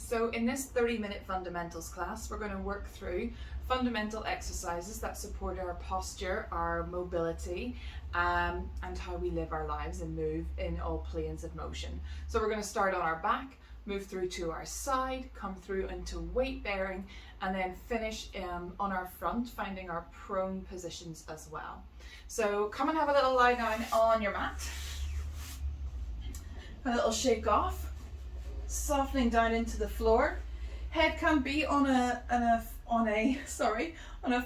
So in this 30-minute fundamentals class, we're going to work through fundamental exercises that support our posture, our mobility, and how we live our lives and move in all planes of motion. So we're going to start on our back, move through to our side, come through into weight bearing, and then finish on our front, finding our prone positions as well. So come and have a little lie down on your mat. A little shake off. Softening down into the floor. Head can be on a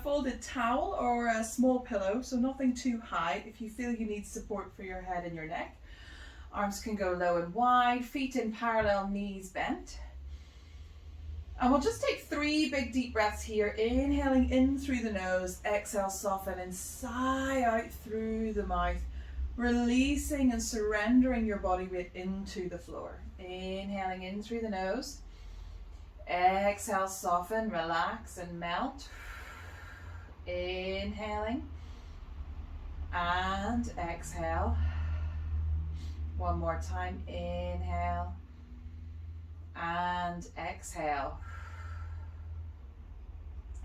folded towel or a small pillow, so nothing too high if you feel you need support for your head and your neck. Arms can go low and wide, feet in parallel, knees bent. And we'll just take 3 big deep breaths here, inhaling in through the nose, exhale, soften and sigh out through the mouth, releasing and surrendering your body weight into the floor. Inhaling in through the nose, exhale, soften, relax and melt. Inhaling and exhale. One more time, inhale and exhale.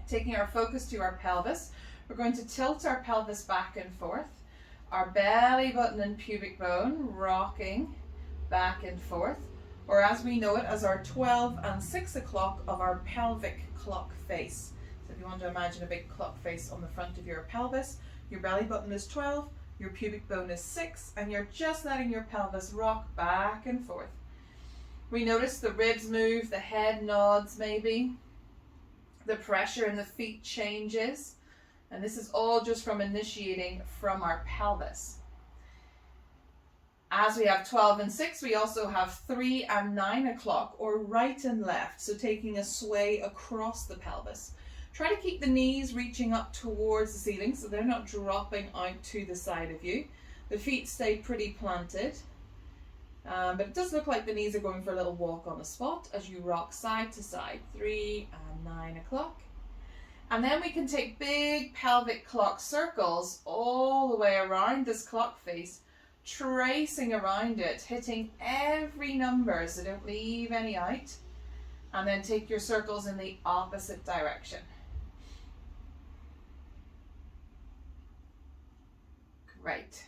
Taking our focus to our pelvis, we're going to tilt our pelvis back and forth. Our belly button and pubic bone rocking back and forth, or as we know it as our 12 and 6 o'clock of our pelvic clock face. So if you want to imagine a big clock face on the front of your pelvis, your belly button is 12, your pubic bone is 6, and you're just letting your pelvis rock back and forth. We notice the ribs move, the head nods maybe, the pressure in the feet changes. And this is all just from initiating from our pelvis. As we have 12 and 6, we also have 3 and 9 o'clock, or right and left. So taking a sway across the pelvis. Try to keep the knees reaching up towards the ceiling so they're not dropping out to the side of you. The feet stay pretty planted. But it does look like the knees are going for a little walk on the spot as you rock side to side. 3 and 9 o'clock. And then we can take big pelvic clock circles all the way around this clock face, tracing around it, hitting every number so don't leave any out. And then take your circles in the opposite direction. Great.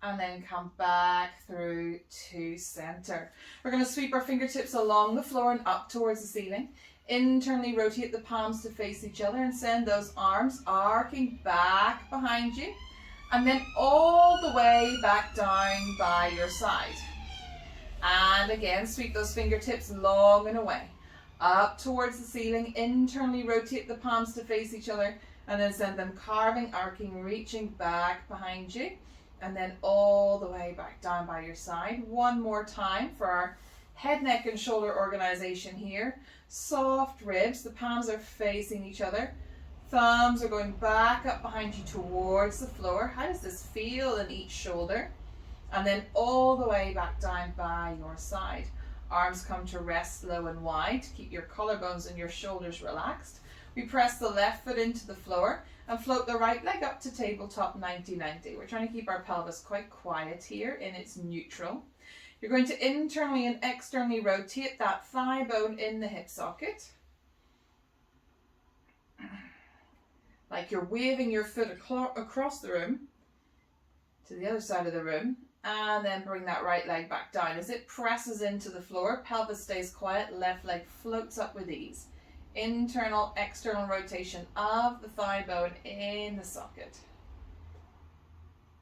And then come back through to center. We're going to sweep our fingertips along the floor and up towards the ceiling. Internally rotate the palms to face each other and send those arms arcing back behind you. And then all the way back down by your side. And again, sweep those fingertips long and away. Up towards the ceiling, internally rotate the palms to face each other. And then send them carving, arcing, reaching back behind you. And then all the way back down by your side. One more time for our head, neck and shoulder organization here. Soft ribs, the palms are facing each other. Thumbs are going back up behind you towards the floor. How does this feel in each shoulder? And then all the way back down by your side. Arms come to rest low and wide. Keep your collarbones and your shoulders relaxed. We press the left foot into the floor and float the right leg up to tabletop 90-90. We're trying to keep our pelvis quite quiet here in its neutral. You're going to internally and externally rotate that thigh bone in the hip socket. Like you're waving your foot across the room to the other side of the room. And then bring that right leg back down. As it presses into the floor, pelvis stays quiet, left leg floats up with ease. Internal, external rotation of the thigh bone in the socket.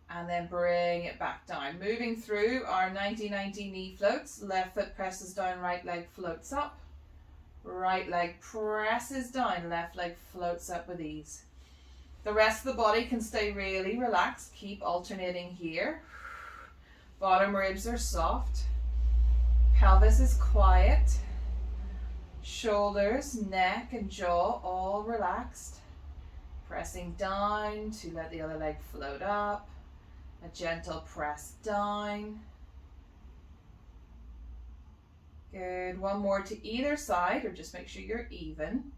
And then bring it back down. Moving through our 90-90 knee floats. Left foot presses down, right leg floats up. Right leg presses down, left leg floats up with ease. The rest of the body can stay really relaxed. Keep alternating here. Bottom ribs are soft. Pelvis is quiet. Shoulders, neck and jaw all relaxed. Pressing down to let the other leg float up. A gentle press down. Good. One more to either side, or just make sure you're even.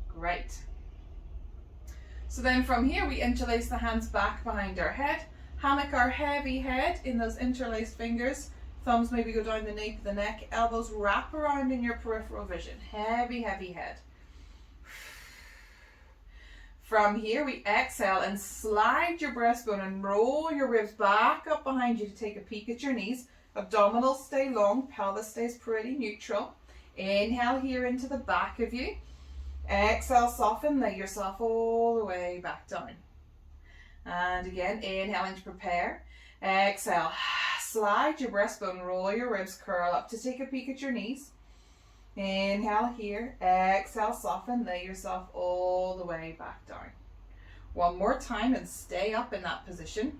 Great. So then from here we interlace the hands back behind our head. Hammock our heavy head in those interlaced fingers. Thumbs maybe go down the nape of the neck. Elbows wrap around in your peripheral vision. Heavy, heavy head. From here, we exhale and slide your breastbone and roll your ribs back up behind you to take a peek at your knees. Abdominals stay long, pelvis stays pretty neutral. Inhale here into the back of you. Exhale, soften, lay yourself all the way back down. And again, inhaling to prepare. Exhale, slide your breastbone, roll your ribs, curl up to take a peek at your knees. Inhale here, exhale, soften, lay yourself all the way back down. One more time and stay up in that position.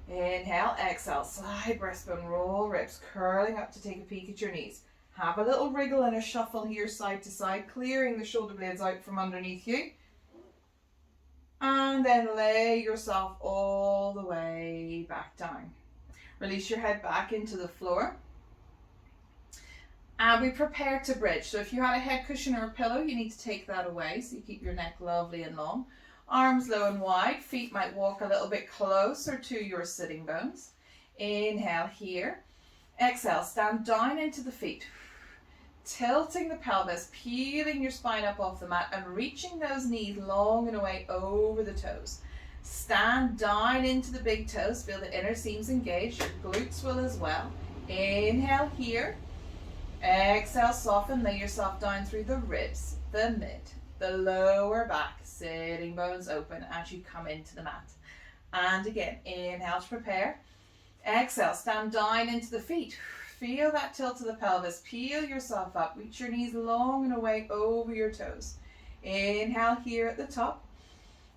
Inhale, exhale, slide breastbone, roll ribs, curling up to take a peek at your knees. Have a little wriggle and a shuffle here side to side, clearing the shoulder blades out from underneath you. And then lay yourself all the way back down. Release your head back into the floor. And we prepare to bridge. So if you had a head cushion or a pillow, you need to take that away so you keep your neck lovely and long. Arms low and wide, feet might walk a little bit closer to your sitting bones. Inhale here. Exhale, stand down into the feet. Tilting the pelvis, peeling your spine up off the mat and reaching those knees long and away over the toes. Stand down into the big toes, feel the inner seams engaged, your glutes will as well. Inhale here. Exhale, soften, lay yourself down through the ribs, the mid, the lower back, sitting bones open as you come into the mat. And again, inhale to prepare. Exhale, stand down into the feet. Feel that tilt of the pelvis. Peel yourself up. Reach your knees long and away over your toes. Inhale here at the top.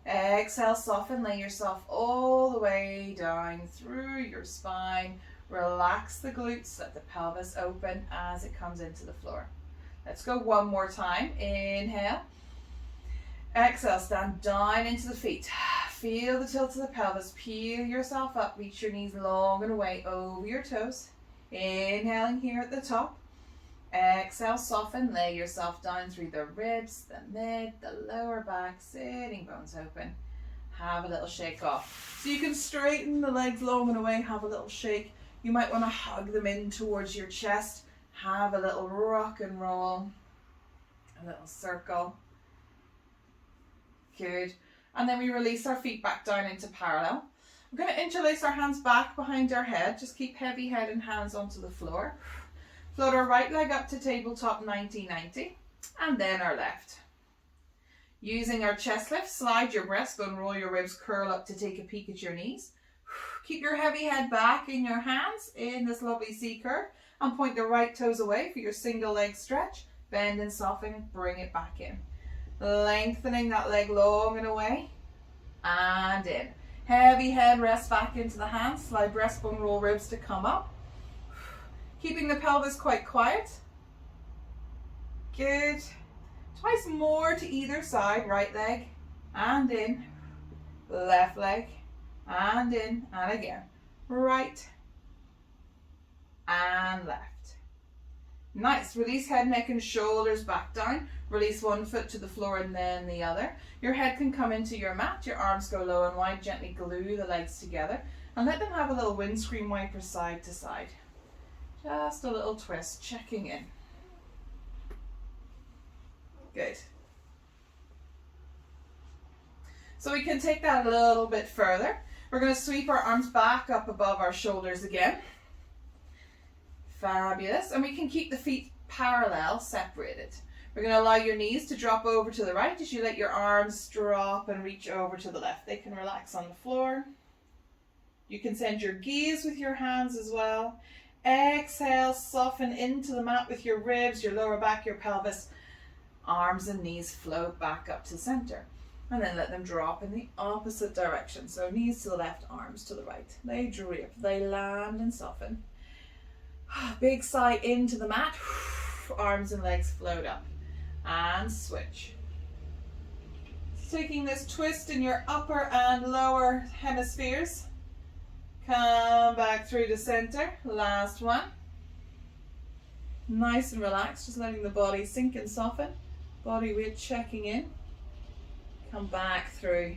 Exhale, soften. Lay yourself all the way down through your spine. Relax the glutes. Let the pelvis open as it comes into the floor. Let's go one more time. Inhale. Exhale, stand down into the feet. Feel the tilt of the pelvis. Peel yourself up. Reach your knees long and away over your toes. Inhaling here at the top. Exhale, soften, lay yourself down through the ribs, the mid, the lower back, sitting bones open. Have a little shake off. So you can straighten the legs long and away, have a little shake. You might want to hug them in towards your chest. Have a little rock and roll, a little circle. Good. And then we release our feet back down into parallel. We're going to interlace our hands back behind our head. Just keep heavy head and hands onto the floor. Float our right leg up to tabletop 90-90 and then our left. Using our chest lift, slide your breastbone, roll your ribs, curl up to take a peek at your knees. Keep your heavy head back in your hands in this lovely C curve and point the right toes away for your single leg stretch. Bend and soften, bring it back in. Lengthening that leg long and away and in. Heavy head, rest back into the hands, slide breastbone, roll ribs to come up. Keeping the pelvis quite quiet. Good. Twice more to either side, right leg and in, left leg and in, and again, right and left. Nice, release head, neck and shoulders back down. Release one foot to the floor and then the other. Your head can come into your mat, your arms go low and wide, gently glue the legs together and let them have a little windscreen wiper side to side. Just a little twist, checking in. Good. So we can take that a little bit further. We're going to sweep our arms back up above our shoulders again. Fabulous. And we can keep the feet parallel, separated. We're going to allow your knees to drop over to the right as you let your arms drop and reach over to the left. They can relax on the floor. You can send your gaze with your hands as well. Exhale, soften into the mat with your ribs, your lower back, your pelvis. Arms and knees float back up to center. And then let them drop in the opposite direction. So knees to the left, arms to the right. They drip, they land and soften. Big sigh into the mat. Arms and legs float up. And switch. Taking this twist in your upper and lower hemispheres. Come back through to center. Last one. Nice and relaxed, just letting the body sink and soften. Body weight checking in. Come back through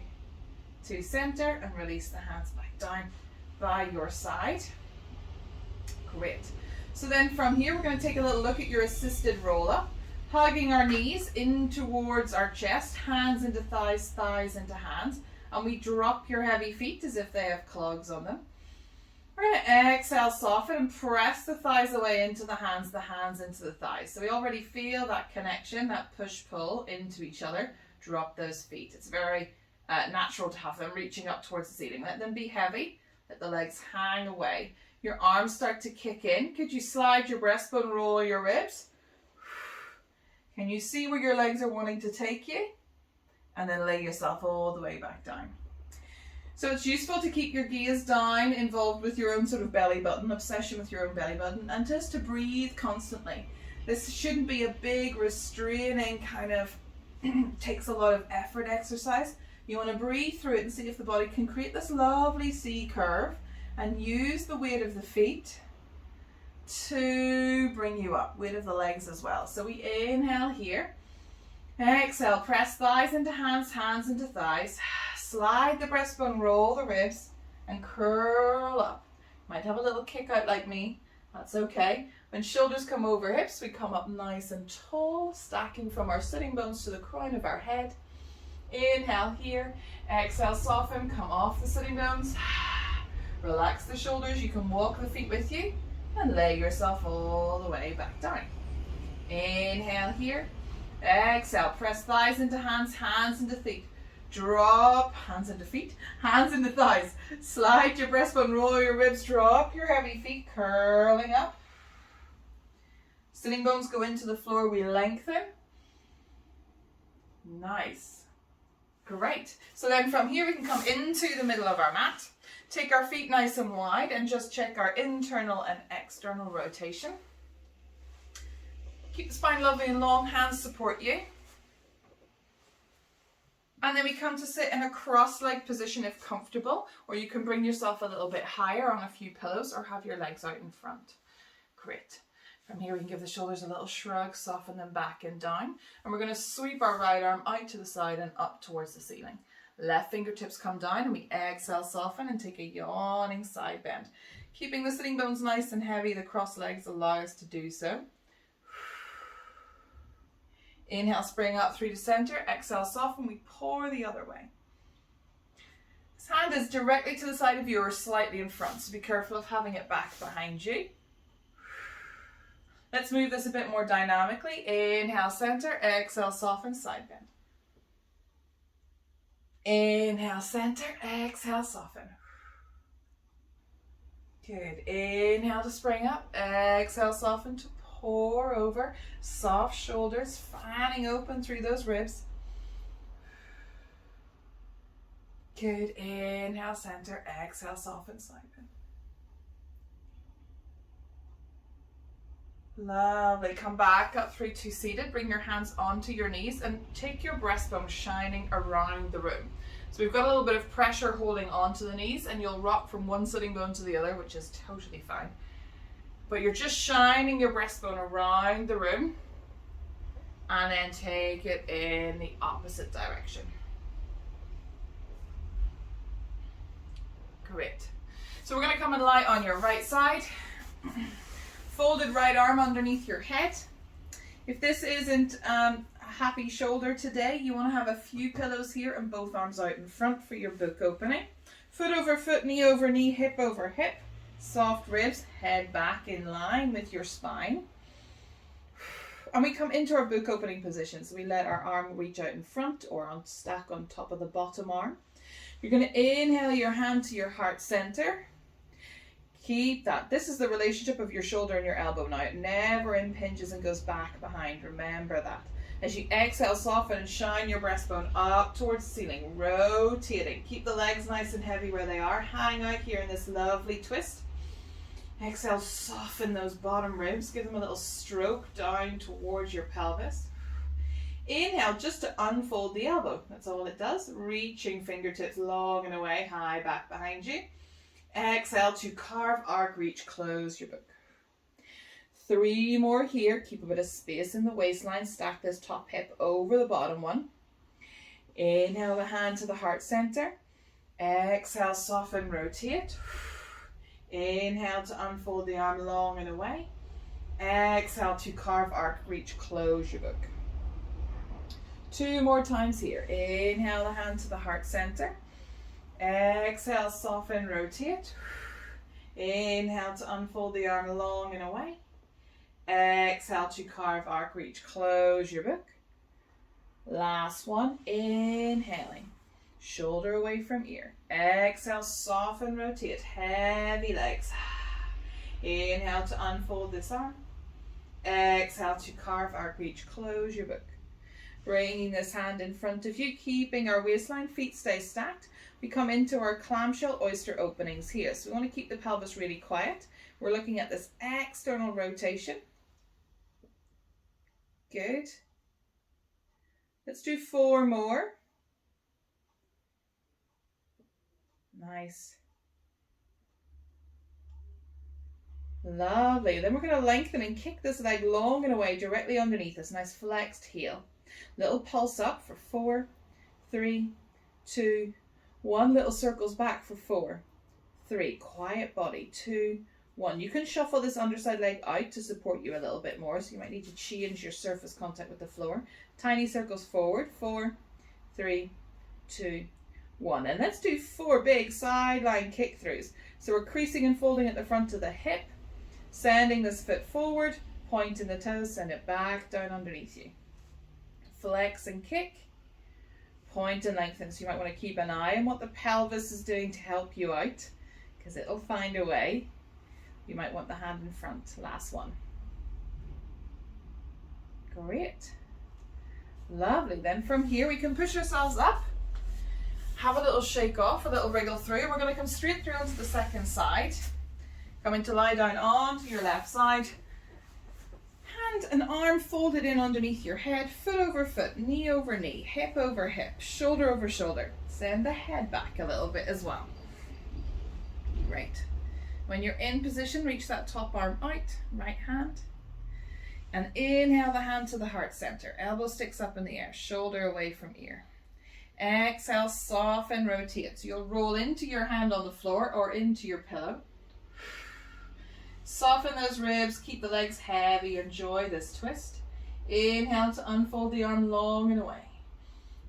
to center and release the hands back down. by your side. Great. So then from here, we're going to take a little look at your assisted roll up, hugging our knees in towards our chest, hands into thighs, thighs into hands, and we drop your heavy feet as if they have clogs on them. We're going to exhale, soften, and press the thighs away into the hands into the thighs. So we already feel that connection, that push-pull into each other. Drop those feet. It's very natural to have them reaching up towards the ceiling. Let them be heavy. Let the legs hang away. Your arms start to kick in. Could you slide your breastbone, roll your ribs? Can you see where your legs are wanting to take you? And then lay yourself all the way back down. So it's useful to keep your gaze down, involved with your own sort of belly button, obsession with your own belly button, and just to breathe constantly. This shouldn't be a big restraining kind of takes a lot of effort exercise. You want to breathe through it and see if the body can create this lovely C curve and use the weight of the feet to bring you up, weight of the legs as well. So we inhale here, exhale, press thighs into hands, hands into thighs, slide the breastbone, roll the ribs, and curl up. Might have a little kick out like me, that's okay. When shoulders come over hips, we come up nice and tall, stacking from our sitting bones to the crown of our head. Inhale here, exhale, soften, come off the sitting bones, relax the shoulders, you can walk the feet with you, and lay yourself all the way back down. Inhale here, exhale, press thighs into hands, hands into feet. Drop, hands into feet, hands into thighs. Slide your breastbone, roll your ribs, drop your heavy feet, curling up. Sitting bones go into the floor, we lengthen. Nice. Great. So then from here we can come into the middle of our mat. Take our feet nice and wide and just check our internal and external rotation. Keep the spine lovely and long, hands support you. And then we come to sit in a cross-legged position if comfortable, or you can bring yourself a little bit higher on a few pillows or have your legs out in front. Great. From here we can give the shoulders a little shrug, soften them back and down. And we're going to sweep our right arm out to the side and up towards the ceiling. Left fingertips come down and we exhale, soften and take a yawning side bend. Keeping the sitting bones nice and heavy, the cross legs allow us to do so. Inhale, spring up through to center. Exhale, soften. We pour the other way. This hand is directly to the side of you or slightly in front, so be careful of having it back behind you. Let's move this a bit more dynamically. Inhale, center. Exhale, soften, side bend. Inhale, center. Exhale, soften. Good. Inhale to spring up. Exhale, soften to pour over. Soft shoulders, fanning open through those ribs. Good. Inhale, center. Exhale, soften, side bend. Lovely. Come back up through to seated. Bring your hands onto your knees and take your breastbone shining around the room. So we've got a little bit of pressure holding onto the knees and you'll rock from one sitting bone to the other, which is totally fine. But you're just shining your breastbone around the room and then take it in the opposite direction. Great. So we're going to come and lie on your right side. Folded right arm underneath your head. If this isn't a happy shoulder today, you want to have a few pillows here and both arms out in front for your book opening. Foot over foot, knee over knee, hip over hip. Soft ribs, head back in line with your spine. And we come into our book opening position. So we let our arm reach out in front or on stack on top of the bottom arm. You're going to inhale your hand to your heart center. Keep that. This is the relationship of your shoulder and your elbow now. It never impinges and goes back behind. Remember that. As you exhale, soften and shine your breastbone up towards the ceiling, rotating. Keep the legs nice and heavy where they are. Hang out here in this lovely twist. Exhale, soften those bottom ribs. Give them a little stroke down towards your pelvis. Inhale just to unfold the elbow. That's all it does. Reaching fingertips long and away, high back behind you. Exhale to carve, arc, reach, close your book. 3 more here. Keep a bit of space in the waistline. Stack this top hip over the bottom one. Inhale the hand to the heart center. Exhale, soften, rotate. Inhale to unfold the arm long and away. Exhale to carve, arc, reach, close your book. 2 more times here. Inhale the hand to the heart center. Exhale, soften, rotate. Inhale to unfold the arm long and away. Exhale to carve, arc, reach, close your book. Last one. Inhaling. Shoulder away from ear. Exhale, soften, rotate. Heavy legs. Inhale to unfold this arm. Exhale to carve, arc, reach, close your book. Bringing this hand in front of you, keeping our waistline, feet stay stacked. We come into our clamshell oyster openings here. So we want to keep the pelvis really quiet. We're looking at this external rotation. Good. Let's do 4 more. Nice. Lovely. Then we're going to lengthen and kick this leg long and away directly underneath us. Nice flexed heel. Little pulse up for 4, 3, 2, 1. Little circles back for 4, 3. Quiet body. 2, 1. You can shuffle this underside leg out to support you a little bit more. So you might need to change your surface contact with the floor. Tiny circles forward. 4, 3, 2, 1. And let's do 4 big sideline kick throughs. So we're creasing and folding at the front of the hip. Sending this foot forward. Point in the toes. Send it back down underneath you. Flex and kick. Point and lengthen. So you might want to keep an eye on what the pelvis is doing to help you out, because it'll find a way. You might want the hand in front. Last one. Great. Lovely. Then from here we can push ourselves up. Have a little shake off, a little wriggle through. We're going to come straight through onto the second side. Coming to lie down onto your left side. Hand and arm folded in underneath your head, foot over foot, knee over knee, hip over hip, shoulder over shoulder. Send the head back a little bit as well. Great. When you're in position, reach that top arm out, right hand. And inhale the hand to the heart center. Elbow sticks up in the air, shoulder away from ear. Exhale, soften, rotate. So you'll roll into your hand on the floor or into your pillow. Soften those ribs, keep the legs heavy, enjoy this twist. Inhale to unfold the arm long and away.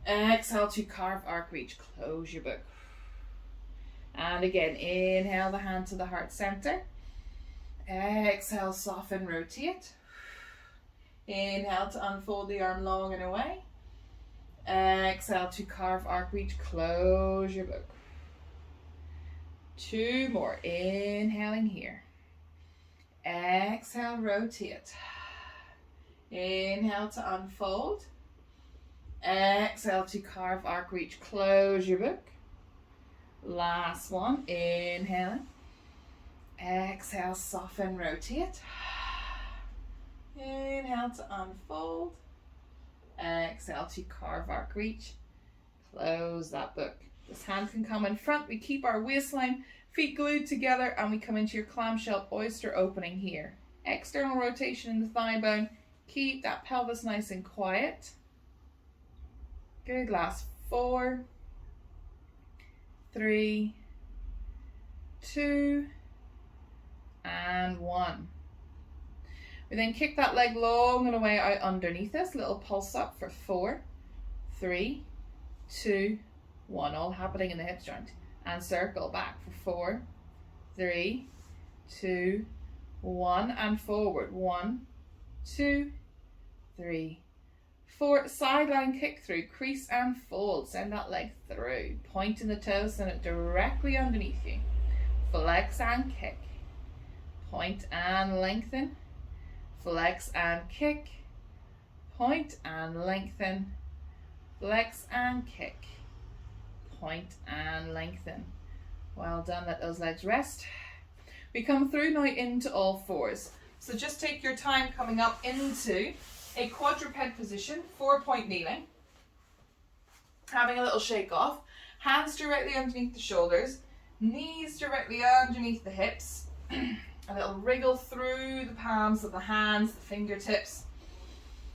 Exhale to carve, arc, reach, close your book. And again, inhale the hand to the heart center. Exhale, soften, rotate. Inhale to unfold the arm long and away. Exhale to carve, arc, reach, close your book. 2 more, inhaling here. Exhale, rotate. Inhale to unfold. Exhale to carve, arc, reach, close your book. Last one, inhaling. Exhale, soften, rotate. Inhale to unfold. Exhale to carve, arc, reach. Close that book. This hand can come in front. We keep our waistline, feet glued together, and we come into your clamshell oyster opening here. External rotation in the thigh bone. Keep that pelvis nice and quiet. Good. Last 4, 3, 2, and 1. We then kick that leg long and away out underneath us. Little pulse up for 4, 3, 2, 1. All happening in the hip joint. And circle back for 4, 3, 2, 1. And forward. 1, 2, 3, 4. Sideline kick through. Crease and fold. Send that leg through. Point in the toes. Send it directly underneath you. Flex and kick. Point and lengthen. Flex and kick. Point and lengthen. Flex and kick. Point and lengthen. Well done. Let those legs rest. We come through now into all fours. So just take your time coming up into a quadruped position, 4-point kneeling. Having a little shake off. Hands directly underneath the shoulders. Knees directly underneath the hips. A little wriggle through the palms of the hands, the fingertips.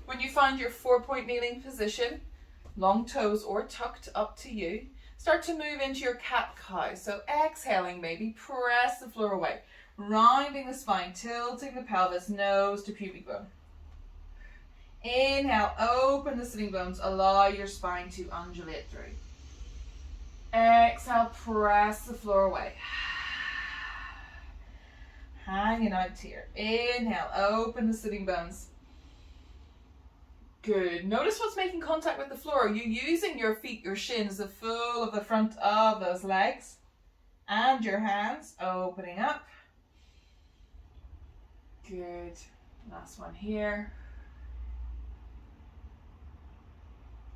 When you find your 4-point kneeling position, long toes or tucked up to you. Start to move into your cat-cow. So exhaling, maybe press the floor away. Rounding the spine, tilting the pelvis, nose to pubic bone. Inhale, open the sitting bones, allow your spine to undulate through. Exhale, press the floor away. Hanging out here. Inhale, open the sitting bones. Good. Notice what's making contact with the floor. Are you using your feet, your shins, the full of the front of those legs? And your hands opening up. Good. Last one here.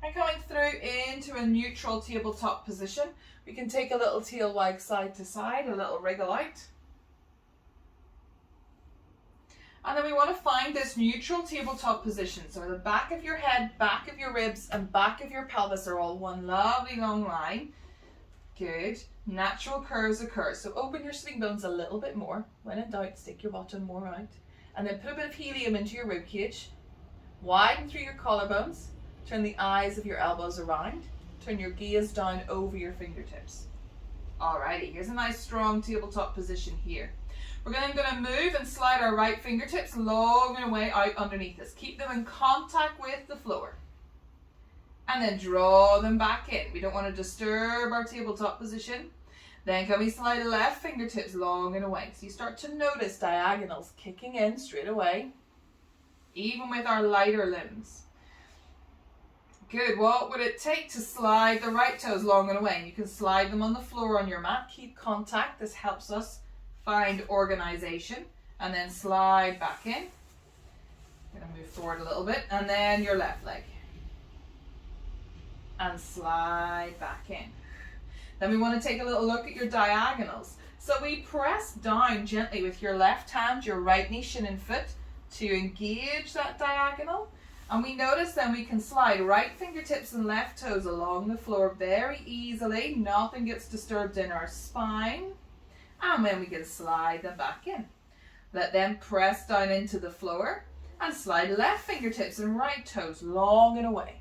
And coming through into a neutral tabletop position. We can take a little tail wag side to side, a little wriggle out. And then we want to find this neutral tabletop position. So the back of your head, back of your ribs, and back of your pelvis are all one lovely long line. Good. Natural curves occur. So open your sitting bones a little bit more. When in doubt, stick your bottom more out. And then put a bit of helium into your rib cage. Widen through your collarbones. Turn the eyes of your elbows around. Turn your gaze down over your fingertips. Alrighty, here's a nice strong tabletop position here. We're then going to move and slide our right fingertips long and away out underneath us. Keep them in contact with the floor. And then draw them back in. We don't want to disturb our tabletop position. Then can we slide the left fingertips long and away. So you start to notice diagonals kicking in straight away. Even with our lighter limbs. Good. What would it take to slide the right toes long and away? You can slide them on the floor on your mat. Keep contact. This helps us find organization. And then slide back in. Going to move forward a little bit. And then your left leg. And slide back in. Then we want to take a little look at your diagonals. So we press down gently with your left hand, your right knee, shin and foot to engage that diagonal. And we notice then we can slide right fingertips and left toes along the floor very easily. Nothing gets disturbed in our spine. And then we can slide them back in. Let them press down into the floor and slide left fingertips and right toes long and away.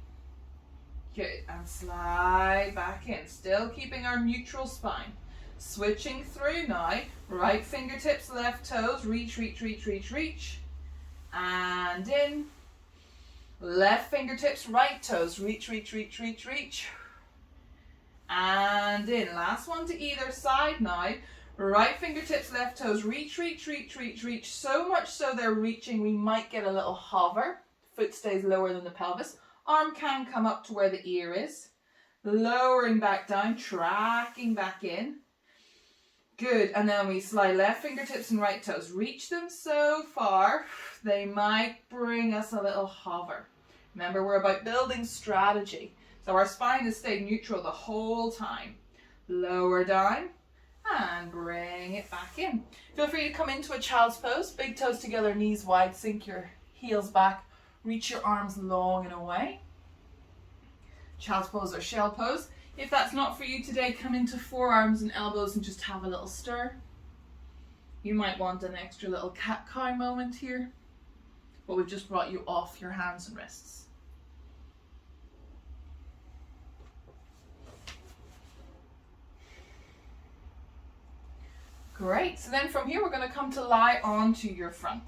Good. And slide back in. Still keeping our neutral spine. Switching through now. Right fingertips, left toes. Reach, reach, reach, reach, reach. And in. Left fingertips, right toes, reach, reach, reach, reach, reach. And in. Last one to either side now. Right fingertips, left toes, reach, reach, reach, reach, reach. So much so they're reaching, we might get a little hover. Foot stays lower than the pelvis. Arm can come up to where the ear is. Lowering back down, tracking back in. Good. And then we slide left fingertips and right toes. Reach them so far, they might bring us a little hover. Remember, we're about building strategy. So our spine has stayed neutral the whole time. Lower down and bring it back in. Feel free to come into a child's pose. Big toes together, knees wide, sink your heels back. Reach your arms long and away. Child's pose or shell pose. If that's not for you today, come into forearms and elbows and just have a little stir. You might want an extra little cat-cow moment here, but we've just brought you off your hands and wrists. Great. So then from here, we're going to come to lie onto your front.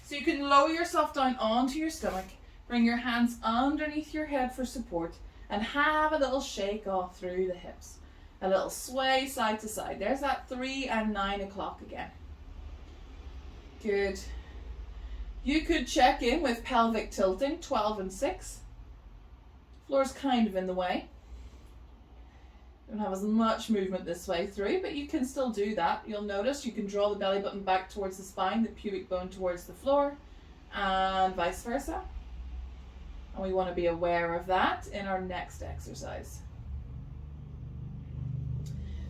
So you can lower yourself down onto your stomach, bring your hands underneath your head for support, and have a little shake off through the hips. A little sway side to side. There's that 3 and 9 o'clock again. Good. You could check in with pelvic tilting, 12 and 6. Floor's kind of in the way. Don't have as much movement this way through, but you can still do that. You'll notice you can draw the belly button back towards the spine, the pubic bone towards the floor, and vice versa. And we want to be aware of that in our next exercise.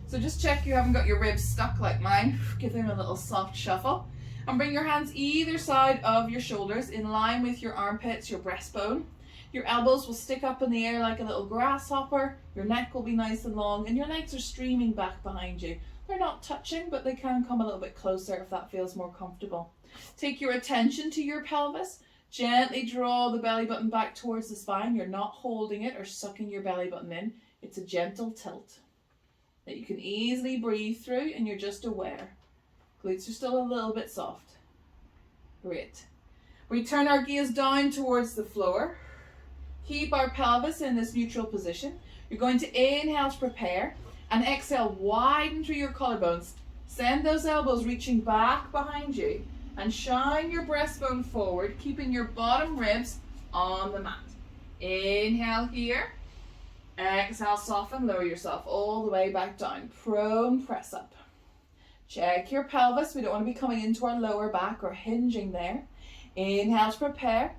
So just check you haven't got your ribs stuck like mine. Give them a little soft shuffle. And bring your hands either side of your shoulders in line with your armpits, your breastbone. Your elbows will stick up in the air like a little grasshopper. Your neck will be nice and long, and your legs are streaming back behind you. They're not touching, but they can come a little bit closer if that feels more comfortable. Take your attention to your pelvis. Gently draw the belly button back towards the spine. You're not holding it or sucking your belly button in. It's a gentle tilt that you can easily breathe through, and you're just aware. Glutes are still a little bit soft. Great. We turn our gaze down towards the floor. Keep our pelvis in this neutral position. You're going to inhale to prepare, and exhale, widen through your collarbones. Send those elbows reaching back behind you, and shine your breastbone forward, keeping your bottom ribs on the mat. Inhale here. Exhale, soften, lower yourself all the way back down. Prone press up. Check your pelvis. We don't want to be coming into our lower back or hinging there. Inhale to prepare.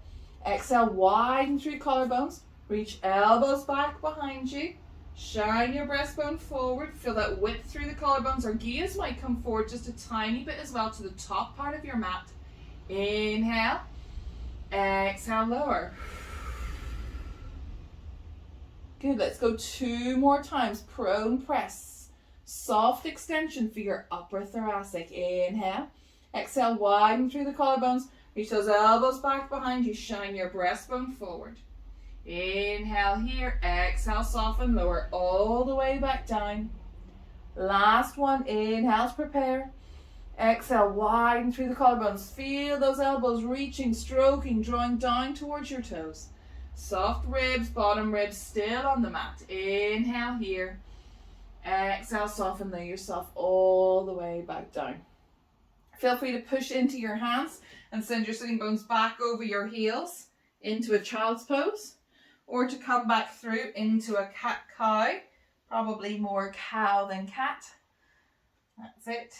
Exhale, widen through collarbones. Reach elbows back behind you. Shine your breastbone forward. Feel that width through the collarbones. Our gaze might come forward just a tiny bit as well to the top part of your mat. Inhale. Exhale, lower. Good, let's go 2 more times. Prone press. Soft extension for your upper thoracic. Inhale. Exhale, widen through the collarbones. Reach those elbows back behind you. Shine your breastbone forward. Inhale here. Exhale, soften, lower all the way back down. Last one. Inhale to prepare. Exhale, widen through the collarbones. Feel those elbows reaching, stroking, drawing down towards your toes. Soft ribs, bottom ribs still on the mat. Inhale here. Exhale, soften, lower yourself all the way back down. Feel free to push into your hands and send your sitting bones back over your heels into a child's pose, or to come back through into a cat-cow. Probably more cow than cat. That's it.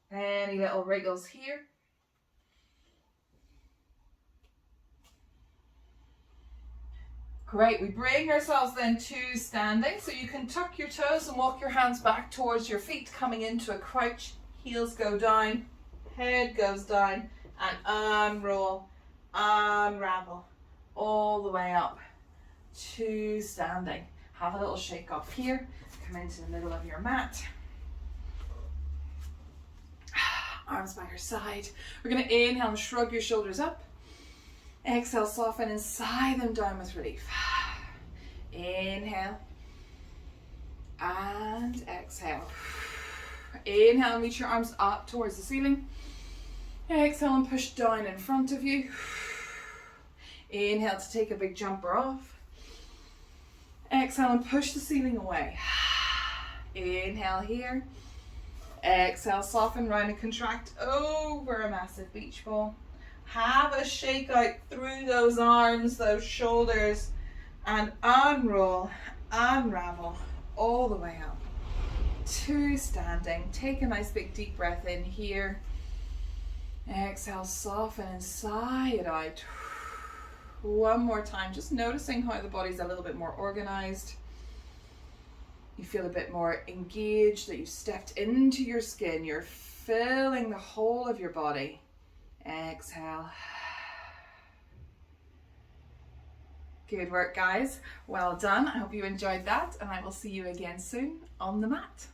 Any little wriggles here. Great, we bring ourselves then to standing, so you can tuck your toes and walk your hands back towards your feet, coming into a crouch. Heels go down, head goes down, and unroll, unravel, all the way up to standing. Have a little shake off here, come into the middle of your mat. Arms by your side. We're going to inhale and shrug your shoulders up. Exhale, soften and sigh them down with relief. Inhale and exhale. Inhale and reach your arms up towards the ceiling. Exhale and push down in front of you. Inhale to take a big jumper off. Exhale and push the ceiling away. Inhale here. Exhale, soften, round and contract over a massive beach ball. Have a shake out through those arms, those shoulders, and unroll, unravel, all the way up to standing. Take a nice big deep breath in here. Exhale, soften and sigh it out. One more time, just noticing how the body's a little bit more organized. You feel a bit more engaged, that you've stepped into your skin. You're filling the whole of your body. Exhale. Good work, guys. Well done. I hope you enjoyed that, and I will see you again soon on the mat.